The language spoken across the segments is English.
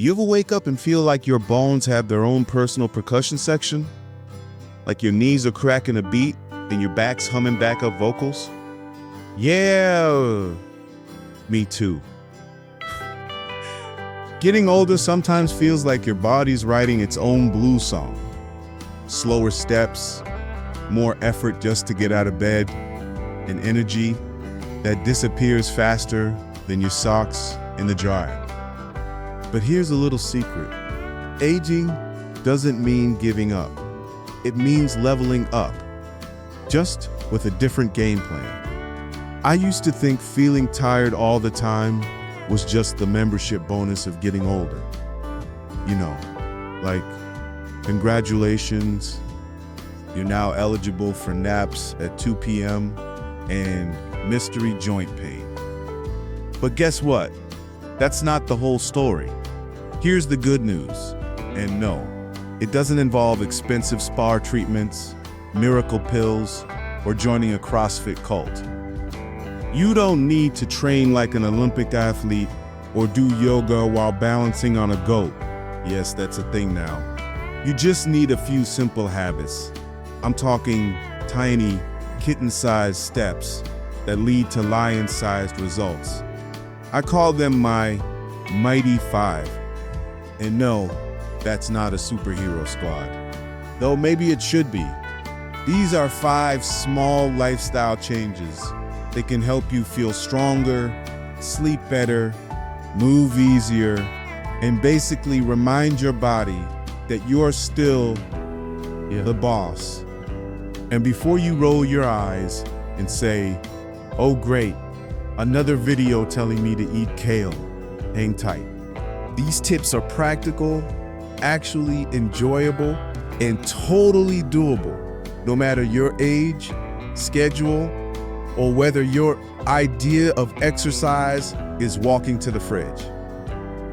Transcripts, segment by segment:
You ever wake up and feel like your bones have their own personal percussion section? Like your knees are cracking a beat and your back's humming backup vocals? Yeah, me too. Getting older sometimes feels like your body's writing its own blues song. Slower steps, more effort just to get out of bed, and energy that disappears faster than your socks in the dryer. But here's a little secret. Aging doesn't mean giving up. It means leveling up, just with a different game plan. I used to think feeling tired all the time was just the membership bonus of getting older. You know, like, congratulations, you're now eligible for naps at 2 p.m. and mystery joint pain. But guess what? That's not the whole story. Here's the good news. And no, it doesn't involve expensive spa treatments, miracle pills, or joining a CrossFit cult. You don't need to train like an Olympic athlete or do yoga while balancing on a goat. Yes, that's a thing now. You just need a few simple habits. I'm talking tiny, kitten-sized steps that lead to lion-sized results. I call them my Mighty Five. And no, that's not a superhero squad. Though maybe it should be. These are 5 small lifestyle changes that can help you feel stronger, sleep better, move easier, and basically remind your body that you're still the boss. And before you roll your eyes and say, "Oh great, another video telling me to eat kale," hang tight. These tips are practical, actually enjoyable, and totally doable, no matter your age, schedule, or whether your idea of exercise is walking to the fridge.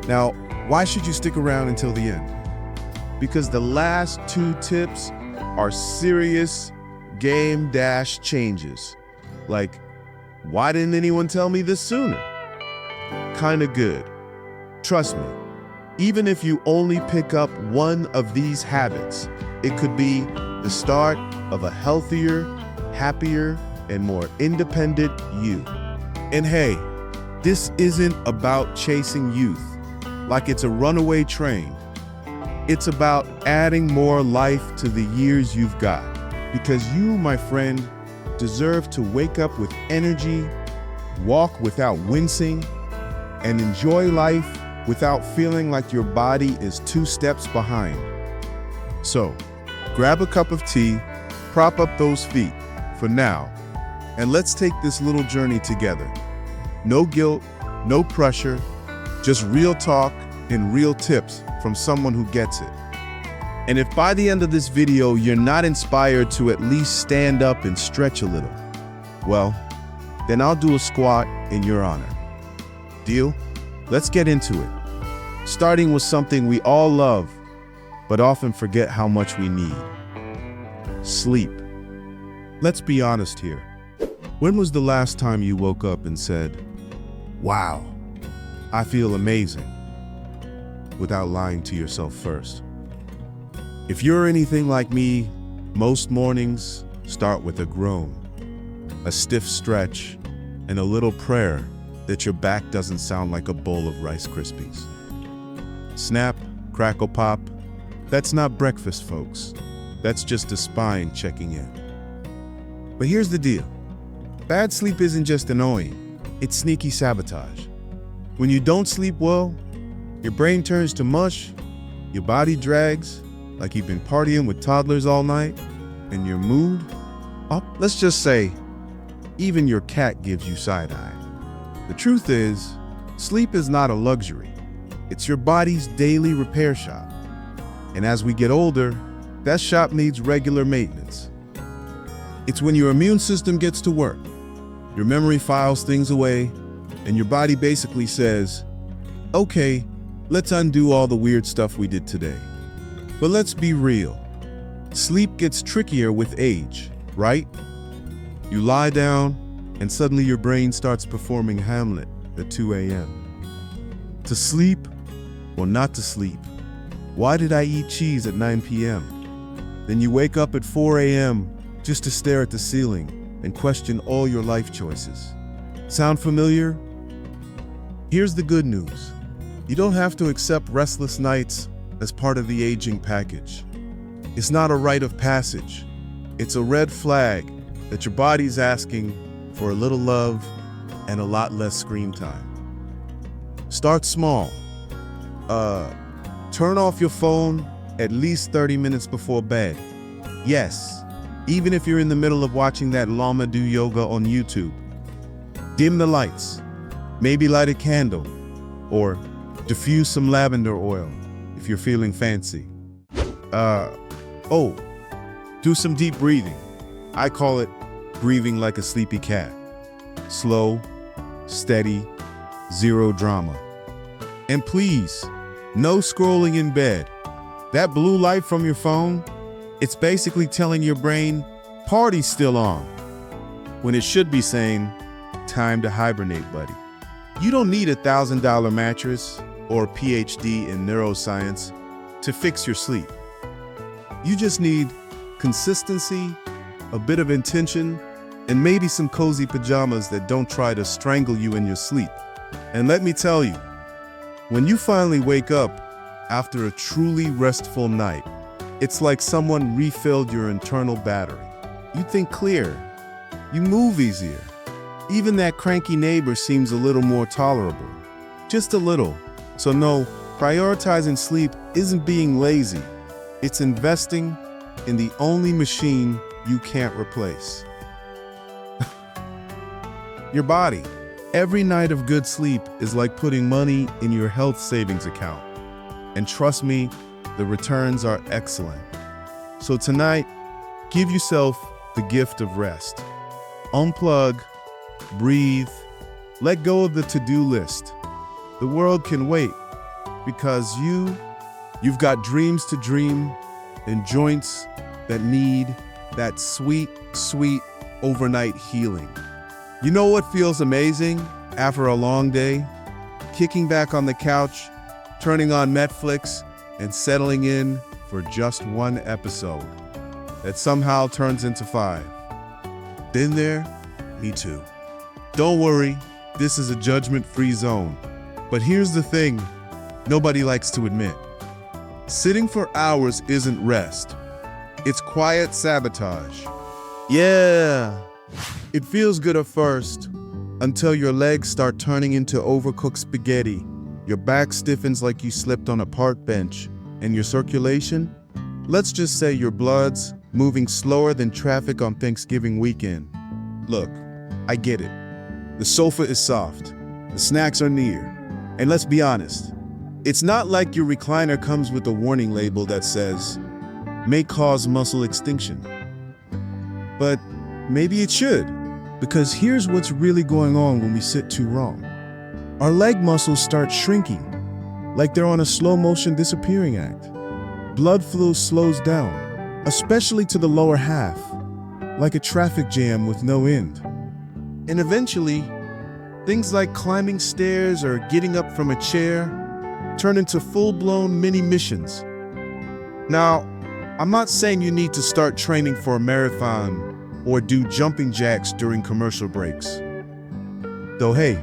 Now, why should you stick around until the end? Because the last 2 tips are serious game dash changes. Like, why didn't anyone tell me this sooner? Kinda good. Trust me, even if you only pick up one of these habits, it could be the start of a healthier, happier, and more independent you. And hey, this isn't about chasing youth like it's a runaway train. It's about adding more life to the years you've got. Because you, my friend, deserve to wake up with energy, walk without wincing, and enjoy life without feeling like your body is 2 steps behind. So, grab a cup of tea, prop up those feet for now, and let's take this little journey together. No guilt, no pressure, just real talk and real tips from someone who gets it. And if by the end of this video you're not inspired to at least stand up and stretch a little, well, then I'll do a squat in your honor. Deal? Let's get into it. Starting with something we all love, but often forget how much we need. Sleep. Let's be honest here. When was the last time you woke up and said, "Wow, I feel amazing," without lying to yourself first? If you're anything like me, most mornings start with a groan, a stiff stretch, and a little prayer that your back doesn't sound like a bowl of Rice Krispies. Snap, crackle, pop. That's not breakfast, folks. That's just the spine checking in. But here's the deal. Bad sleep isn't just annoying. It's sneaky sabotage. When you don't sleep well, your brain turns to mush, your body drags like you've been partying with toddlers all night, and your mood, let's just say, even your cat gives you side-eye. The truth is, sleep is not a luxury. It's your body's daily repair shop. And as we get older, that shop needs regular maintenance. It's when your immune system gets to work, your memory files things away, and your body basically says, "Okay, let's undo all the weird stuff we did today." But let's be real. Sleep gets trickier with age, right? You lie down, and suddenly your brain starts performing Hamlet at 2 a.m. To sleep, or not to sleep. Why did I eat cheese at 9 p.m.? Then you wake up at 4 a.m. just to stare at the ceiling and question all your life choices. Sound familiar? Here's the good news. You don't have to accept restless nights as part of the aging package. It's not a rite of passage. It's a red flag that your body's asking for a little love and a lot less screen time. Start small. Turn off your phone at least 30 minutes before bed. Yes, even if you're in the middle of watching that llama do yoga on YouTube. Dim the lights. Maybe light a candle or diffuse some lavender oil if you're feeling fancy. Do some deep breathing. I call it breathing like a sleepy cat. Slow, steady, zero drama. And please, no scrolling in bed. That blue light from your phone, it's basically telling your brain, party's still on, when it should be saying, time to hibernate, buddy. You don't need a $1,000 mattress or a PhD in neuroscience to fix your sleep. You just need consistency, a bit of intention, and maybe some cozy pajamas that don't try to strangle you in your sleep. And let me tell you, when you finally wake up after a truly restful night, it's like someone refilled your internal battery. You think clearer, you move easier. Even that cranky neighbor seems a little more tolerable. Just a little. So no, prioritizing sleep isn't being lazy. It's investing in the only machine you can't replace. Your body. Every night of good sleep is like putting money in your health savings account. And trust me, the returns are excellent. So tonight, give yourself the gift of rest. Unplug, breathe, let go of the to-do list. The world can wait because you've got dreams to dream and joints that need that sweet, sweet overnight healing. You know what feels amazing after a long day? Kicking back on the couch, turning on Netflix, and settling in for just one episode that somehow turns into 5. Been there? Me too. Don't worry, this is a judgment-free zone. But here's the thing nobody likes to admit. Sitting for hours isn't rest. It's quiet sabotage. Yeah, it feels good at first, until your legs start turning into overcooked spaghetti, your back stiffens like you slipped on a park bench, and your circulation? Let's just say your blood's moving slower than traffic on Thanksgiving weekend. Look, I get it. The sofa is soft, the snacks are near, and let's be honest, it's not like your recliner comes with a warning label that says, may cause muscle extinction. But maybe it should, because here's what's really going on when we sit too long. Our leg muscles start shrinking, like they're on a slow-motion disappearing act. Blood flow slows down, especially to the lower half, like a traffic jam with no end. And eventually, things like climbing stairs or getting up from a chair turn into full-blown mini missions. Now, I'm not saying you need to start training for a marathon or do jumping jacks during commercial breaks. Though hey,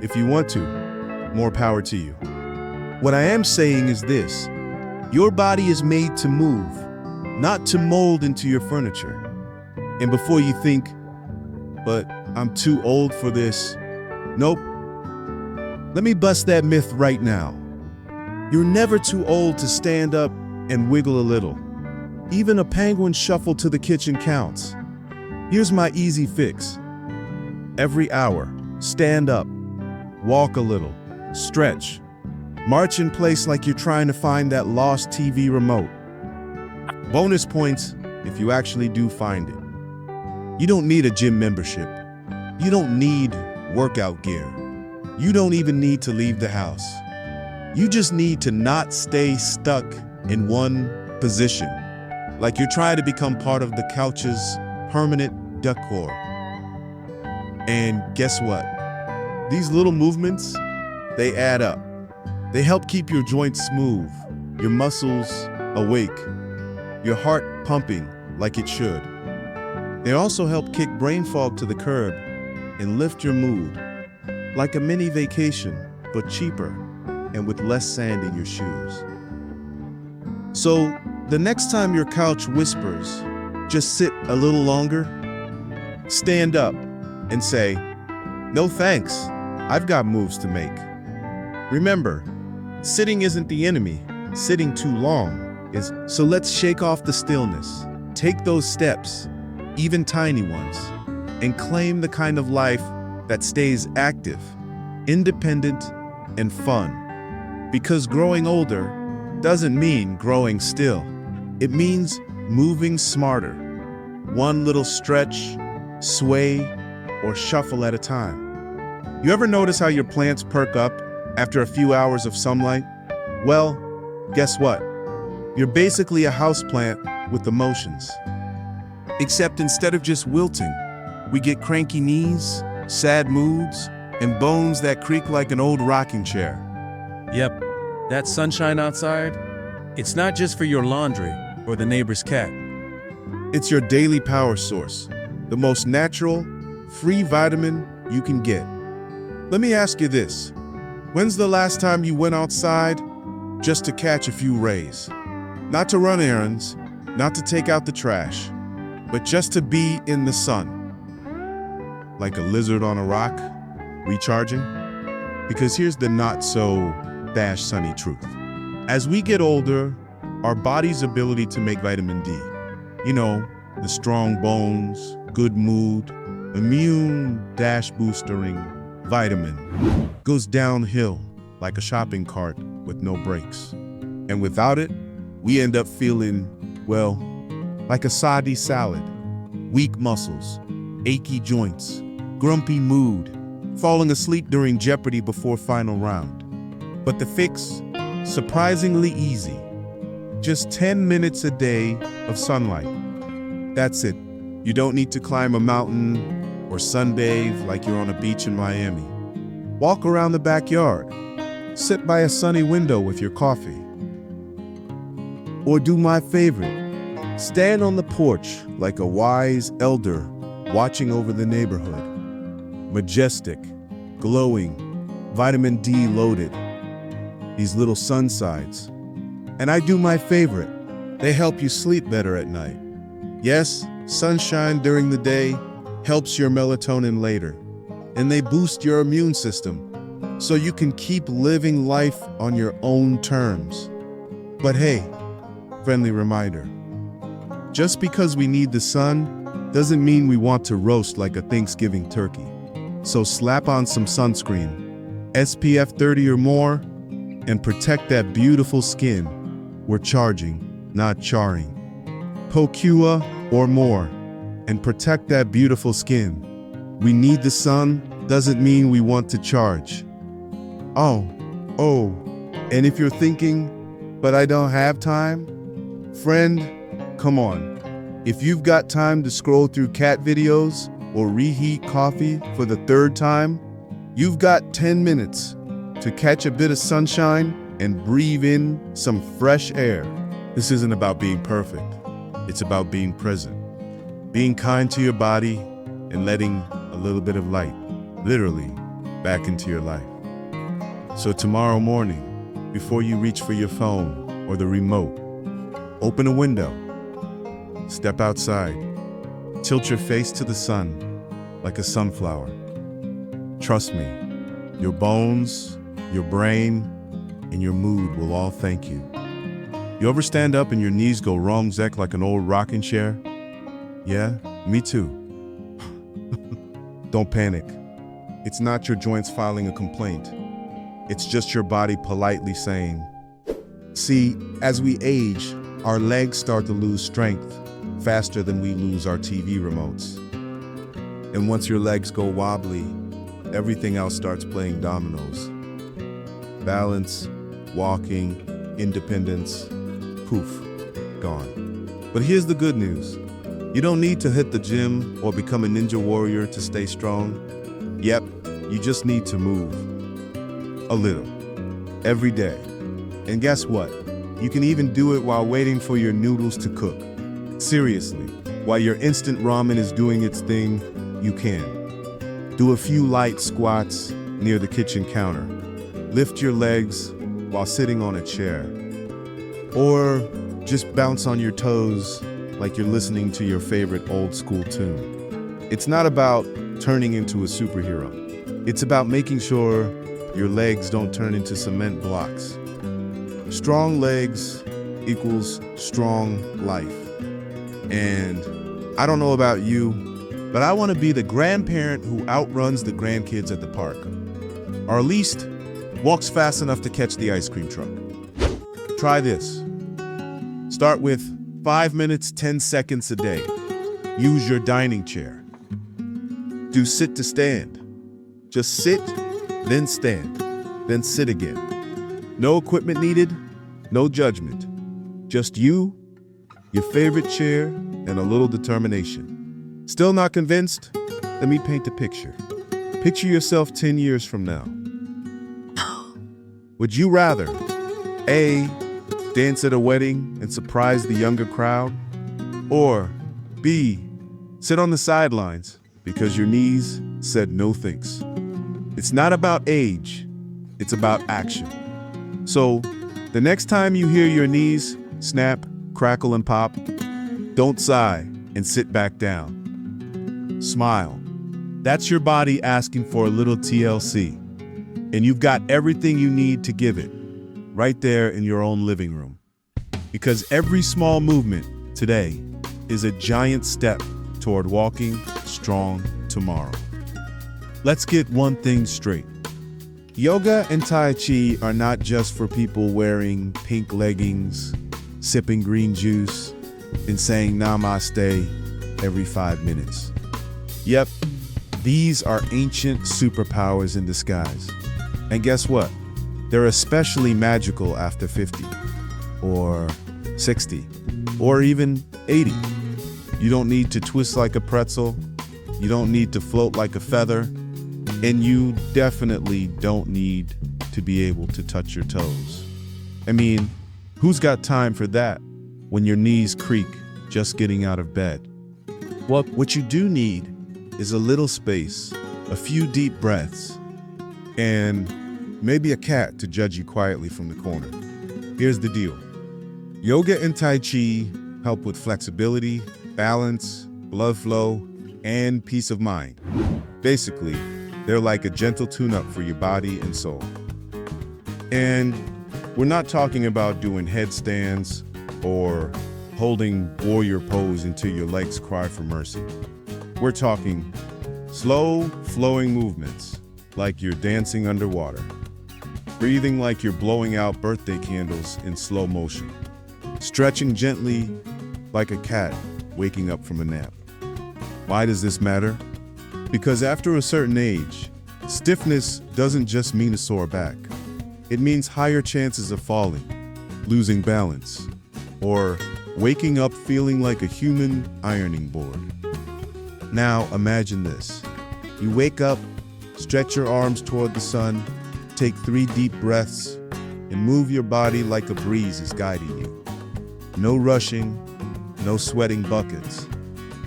if you want to, more power to you. What I am saying is this: your body is made to move, not to mold into your furniture. And before you think, but I'm too old for this, nope. Let me bust that myth right now. You're never too old to stand up and wiggle a little. Even a penguin shuffle to the kitchen counts. Here's my easy fix. Every hour, stand up, walk a little, stretch, march in place like you're trying to find that lost TV remote. Bonus points if you actually do find it. You don't need a gym membership. You don't need workout gear. You don't even need to leave the house. You just need to not stay stuck in one position, like you're trying to become part of the couch's permanent decor. And guess what? These little movements, they add up. They help keep your joints smooth, your muscles awake, your heart pumping like it should. They also help kick brain fog to the curb and lift your mood, like a mini vacation, but cheaper and with less sand in your shoes. So, the next time your couch whispers, just sit a little longer, stand up and say, "No thanks, I've got moves to make." Remember, sitting isn't the enemy, sitting too long is. So let's shake off the stillness, take those steps, even tiny ones, and claim the kind of life that stays active, independent, and fun. Because growing older doesn't mean growing still. It means moving smarter, one little stretch, sway, or shuffle at a time. You ever notice how your plants perk up after a few hours of sunlight? Well, guess what? You're basically a houseplant with emotions. Except instead of just wilting, we get cranky knees, sad moods, and bones that creak like an old rocking chair. Yep, that sunshine outside, it's not just for your laundry or the neighbor's cat. It's your daily power source, the most natural, free vitamin you can get. Let me ask you this. When's the last time you went outside just to catch a few rays? Not to run errands, not to take out the trash, but just to be in the sun. Like a lizard on a rock, recharging? Because here's the not-so-sunny truth. As we get older, our body's ability to make vitamin D, the strong bones, good mood, immune-boostering vitamin, goes downhill like a shopping cart with no brakes. And without it, we end up feeling, like a soggy salad. Weak muscles, achy joints, grumpy mood, falling asleep during Jeopardy before final round. But the fix, surprisingly easy. Just 10 minutes a day of sunlight. That's it. You don't need to climb a mountain or sunbathe like you're on a beach in Miami. Walk around the backyard. Sit by a sunny window with your coffee. Or do my favorite. Stand on the porch like a wise elder watching over the neighborhood. Majestic, glowing, vitamin D loaded. These little sunsides. And I do my favorite. They help you sleep better at night. Yes, sunshine during the day helps your melatonin later. And they boost your immune system so you can keep living life on your own terms. But hey, friendly reminder. Just because we need the sun doesn't mean we want to roast like a Thanksgiving turkey. So slap on some sunscreen, SPF 30 or more, and protect that beautiful skin. We're charging, not charring. POCUA or more, and protect that beautiful skin. We need the sun doesn't mean we want to charge. Oh, and if you're thinking, but I don't have time? Friend, come on. If you've got time to scroll through cat videos or reheat coffee for the third time, you've got 10 minutes to catch a bit of sunshine and breathe in some fresh air. This isn't about being perfect. It's about being present, being kind to your body, and letting a little bit of light, literally, back into your life. So tomorrow morning, before you reach for your phone or the remote, open a window, step outside, tilt your face to the sun like a sunflower. Trust me, your bones, your brain, and your mood will all thank you. You ever stand up and your knees go wrong zek like an old rocking chair? Yeah, me too. Don't panic. It's not your joints filing a complaint. It's just your body politely saying, see, as we age, our legs start to lose strength faster than we lose our TV remotes. And once your legs go wobbly, everything else starts playing dominoes. Balance, walking, independence, poof, gone. But here's the good news. You don't need to hit the gym or become a ninja warrior to stay strong. Yep, you just need to move. A little. every day. And guess what? You can even do it while waiting for your noodles to cook. Seriously, while your instant ramen is doing its thing, you can. Do a few light squats near the kitchen counter. Lift your legs while sitting on a chair. Or just bounce on your toes like you're listening to your favorite old school tune. It's not about turning into a superhero. It's about making sure your legs don't turn into cement blocks. Strong legs equals strong life. And I don't know about you, but I want to be the grandparent who outruns the grandkids at the park. Or at least walks fast enough to catch the ice cream truck. Try this. Start with 5 minutes, 10 seconds a day. Use your dining chair. Do sit to stand. Just sit, then stand, then sit again. No equipment needed, no judgment. Just you, your favorite chair, and a little determination. Still not convinced? Let me paint a picture. Picture yourself 10 years from now. Would you rather A, dance at a wedding and surprise the younger crowd? Or B, sit on the sidelines because your knees said no thanks? It's not about age, it's about action. So, the next time you hear your knees snap, crackle, and pop, don't sigh and sit back down. Smile. That's your body asking for a little TLC. And you've got everything you need to give it, right there in your own living room. Because every small movement today is a giant step toward walking strong tomorrow. Let's get one thing straight. Yoga and Tai Chi are not just for people wearing pink leggings, sipping green juice, and saying namaste every 5 minutes. Yep, these are ancient superpowers in disguise. And guess what? They're especially magical after 50, or 60, or even 80. You don't need to twist like a pretzel. You don't need to float like a feather. And you definitely don't need to be able to touch your toes. I mean, who's got time for that when your knees creak just getting out of bed? Well, what you do need is a little space, a few deep breaths, and maybe a cat to judge you quietly from the corner. Here's the deal. Yoga and Tai Chi help with flexibility, balance, blood flow, and peace of mind. Basically, they're like a gentle tune-up for your body and soul. And we're not talking about doing headstands or holding warrior pose until your legs cry for mercy. We're talking slow, flowing movements, like you're dancing underwater. Breathing like you're blowing out birthday candles in slow motion. Stretching gently like a cat waking up from a nap. Why does this matter? Because after a certain age, stiffness doesn't just mean a sore back. It means higher chances of falling, losing balance, or waking up feeling like a human ironing board. Now imagine this. You wake up, stretch your arms toward the sun, take 3 deep breaths, and move your body like a breeze is guiding you. No rushing, no sweating buckets,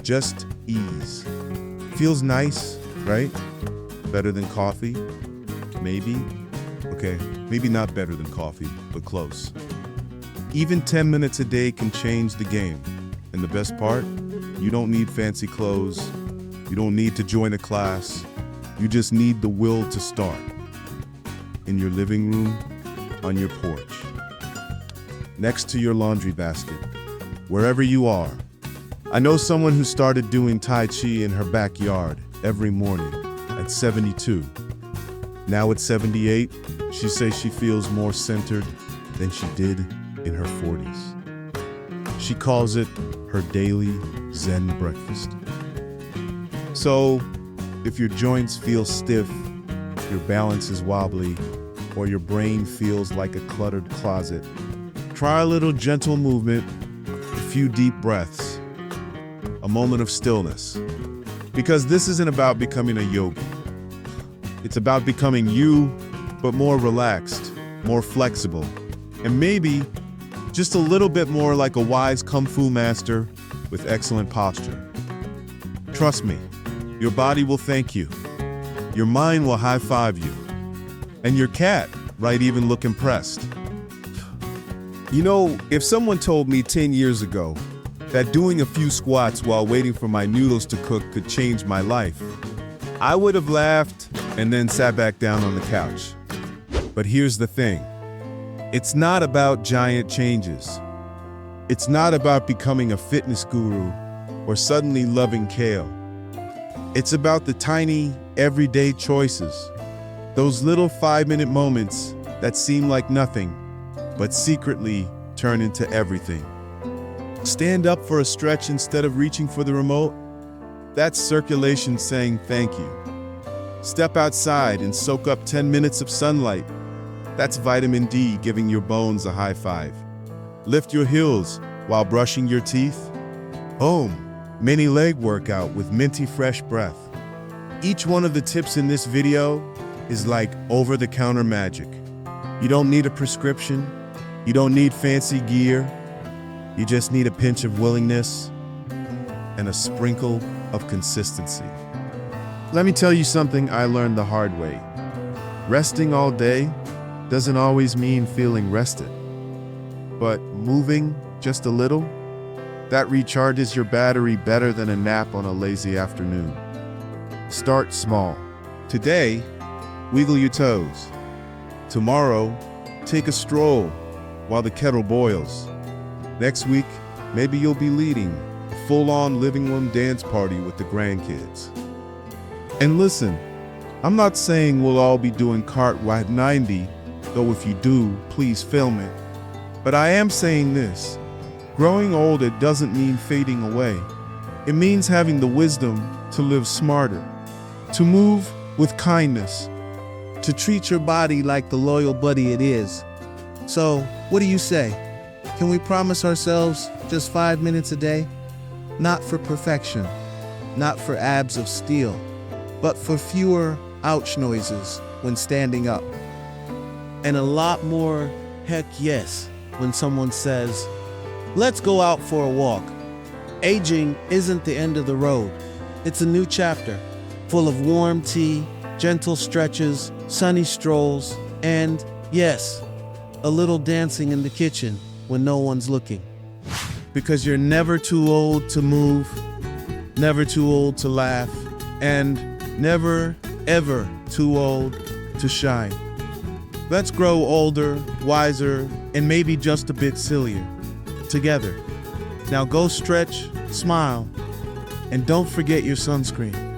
just ease. Feels nice, right? Better than coffee? Maybe? Okay, maybe not better than coffee, but close. Even 10 minutes a day can change the game. And the best part? You don't need fancy clothes. You don't need to join a class. You just need the will to start. In your living room, on your porch, next to your laundry basket, wherever you are. I know someone who started doing Tai Chi in her backyard every morning at 72. Now at 78, she says she feels more centered than she did in her 40s. She calls it her daily Zen breakfast. So, if your joints feel stiff, your balance is wobbly, or your brain feels like a cluttered closet, try a little gentle movement, a few deep breaths, a moment of stillness. Because this isn't about becoming a yogi. It's about becoming you, but more relaxed, more flexible, and maybe just a little bit more like a wise kung fu master with excellent posture. Trust me, your body will thank you, your mind will high-five you, and your cat might even look impressed. You know, if someone told me 10 years ago that doing a few squats while waiting for my noodles to cook could change my life, I would have laughed and then sat back down on the couch. But here's the thing. It's not about giant changes. It's not about becoming a fitness guru or suddenly loving kale. It's about the tiny, everyday choices. Those little 5-minute moments that seem like nothing, but secretly turn into everything. Stand up for a stretch instead of reaching for the remote. That's circulation saying thank you. Step outside and soak up 10 minutes of sunlight. That's vitamin D giving your bones a high five. Lift your heels while brushing your teeth. Boom, mini leg workout with minty fresh breath. Each one of the tips in this video is like over-the-counter magic. You don't need a prescription. You don't need fancy gear. You just need a pinch of willingness and a sprinkle of consistency. Let me tell you something I learned the hard way. Resting all day doesn't always mean feeling rested. But moving just a little, that recharges your battery better than a nap on a lazy afternoon. Start small. Today, wiggle your toes. Tomorrow, take a stroll while the kettle boils. Next week, maybe you'll be leading a full-on living room dance party with the grandkids. And listen, I'm not saying we'll all be doing Cartwright 90, though if you do, please film it. But I am saying this, growing older doesn't mean fading away. It means having the wisdom to live smarter, to move with kindness, to treat your body like the loyal buddy it is. So, what do you say? Can we promise ourselves just 5 minutes a day? Not for perfection, not for abs of steel, but for fewer ouch noises when standing up. And a lot more heck yes when someone says, let's go out for a walk. Aging isn't the end of the road. It's a new chapter, full of warm tea, gentle stretches, sunny strolls, and, yes, a little dancing in the kitchen when no one's looking. Because you're never too old to move, never too old to laugh, and never, ever too old to shine. Let's grow older, wiser, and maybe just a bit sillier. Together. Now go stretch, smile, and don't forget your sunscreen.